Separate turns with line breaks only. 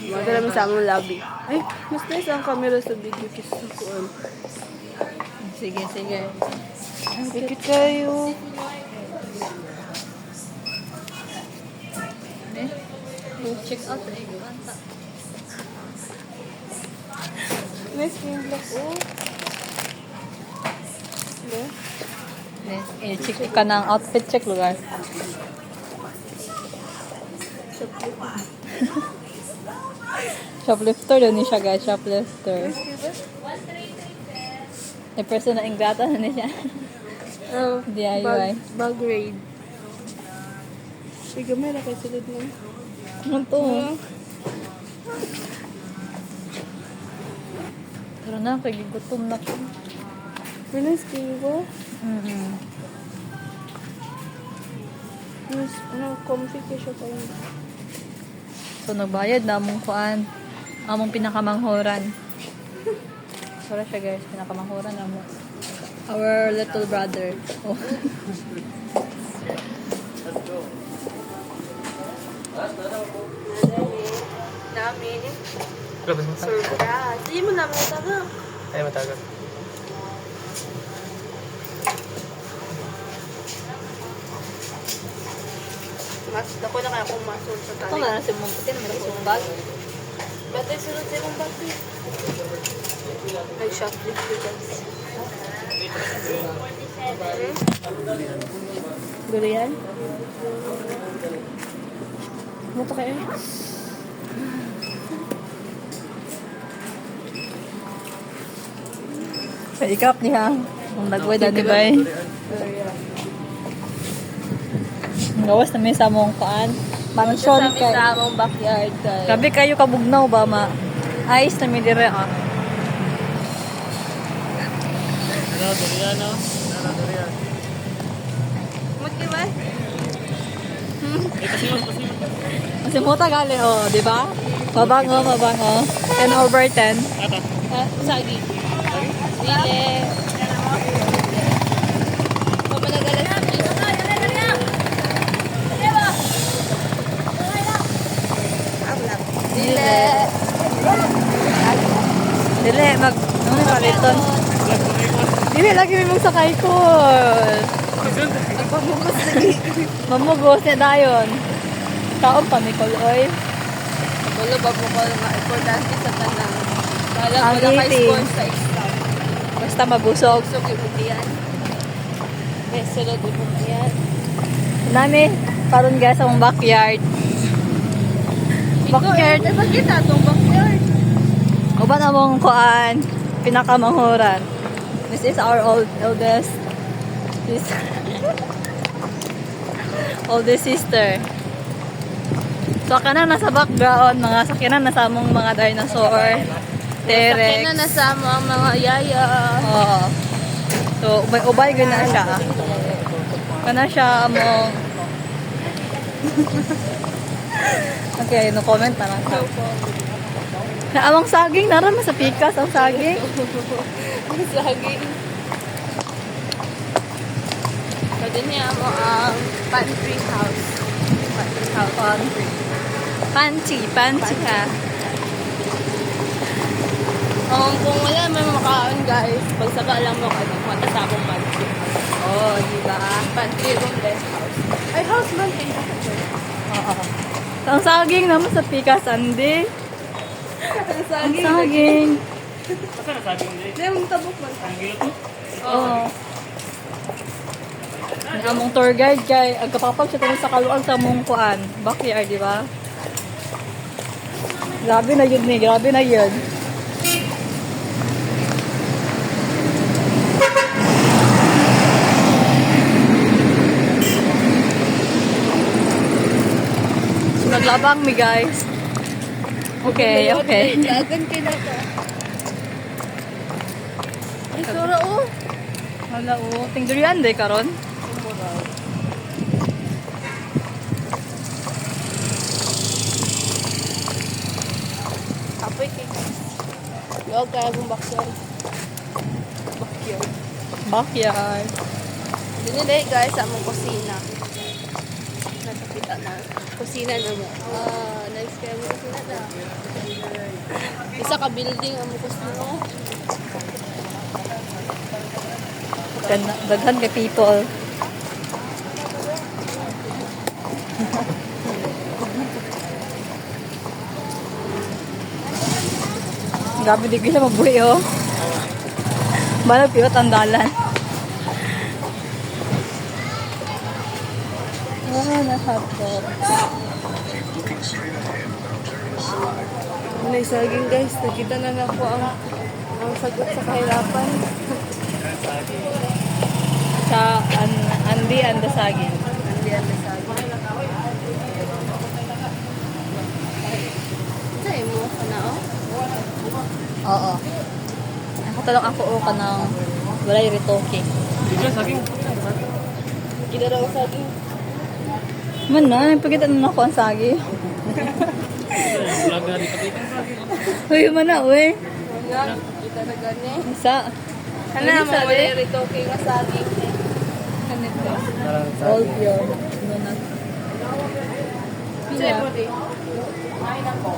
Madala mo sa among lobby. Ay, mas nice ang camera sa video kiss sa kuan.
Sige, sige.
Dikit kayo.
Check out na yung kanta.
Nice yung black. Oh.
Check ka ng outfit check lugar. Shoplifter doon siya guys, shoplifter. May person na ingrata na siya.
Oh,
DIY.
Bag raid. Sige, may lakay sulod mo.
Ano to? Tara na, kagigutom na ko.
Nice kayo. Nice, comfy ka siya tayo.
So, nagbayad na among kuan. Among pinakamanghoran. Sura siya guys, pinakamanghoran amo. Our little brother. Oh.
Namin. Surprise. Hindi mo namin taga.
Ay, matagal.
Mas dako na kaya kung masul sa
Ito
tali.
na si mong putin, may isang bag.
Ba't ay sulod sa ibang bagay? Nag-shoplift ko guys.
Durian?
Muto kayo?
Sa ikap niya. Kung nagway dani ba eh. Gawas na may sa mong kuan. Mansion
Sa
kay.
among backyard guys.
Grabe kayo kabugnaw ba ma? Ayos na may dire ah.
Ano, durian, no? Ano, durian.
Muti ba?
Kasi mo tagali oh, di ba? Mabango, mabango. 10 over 10.
Ata.
Sagi. Dile. Pamanagalas. Dile.
Dili, ano ni paliton? Dili, lagi may mong sakay ko.
Pagmumos lagi.
Mamugos niya dayon. Taon pa, Nicole, oy.
Wala ba mo ko nga importante sa tanan. Kala
Ang
ko na kay
eating.
sponsor sa exam.
Basta mabusog.
So, kibutian. May sulod ibutian.
Nami, karon guys, ang backyard. Backyard.
Ito, bakit atong backyard?
Uban among kuan, pinakamanghuran. This is our oldest oldest sister. So, kanan nasa background, mga sakinan na sa among mga dinosaur. T-Rex.
Sakyan na nasama ang mga yaya.
Oo. So, ubay gud na siya. Kana siya among Okay, no comment na lang siya. Na among saging naran sa pikas ang saging.
Ang saging. Pwede niya mo ang pantry house. Pantry house.
Panty ka.
Kung wala man makaon guys, pagsaba lang mo ano, matasabong pantry.
Oh, di ba?
Pantry room guest house. Ay, house man kayo.
Oo. So, ang saging naman sa pikas andi.
Ang
Ang
saging.
saging.
Basta nasabi mo din.
Hindi, mong tabok man.
Ang gilot.
Oo. Ang among tour guide kay agkapapag siya sa kaluag sa among kuan. Backyard, di ba? Grabe na yun ni, grabe na yun. So, naglabang mi guys. Okay, okay.
Lagan kayo na ka. Ay, sura oh.
Wala o. Ting durian day karon.
Apoy kayo. Huwag kaya mong backyard. Backyard.
Backyard.
Dinilay guys sa among kusina. Nakapita na. Kusina na mo. Nice kayo mo kusina na. Isa ka building ang mukos nito.
Daghan ka people. Gabi di ko na mabuhi oh. Balag piot ang dalan. Nahapot.
May saging guys, nakita na nga po ang sagot sa kahirapan.
Sa Andi Andasagin.
Hindi ang saging. Sa'yo mo ka na oh?
Oo. Ako talong ako o ka ng walay ritoke.
Bigla saging.
Kita daw saging.
Man na, nagpagkita na ako ang sagi.
Vlog na di pakita ang saging.
Uy, man na, uy.
Nga, kita na gani.
Isa.
Ano mo wala ritoke nga saging eh.
Ganito.
Parang
All pure. Ano na.
Sa'yo mo di. Ay nako.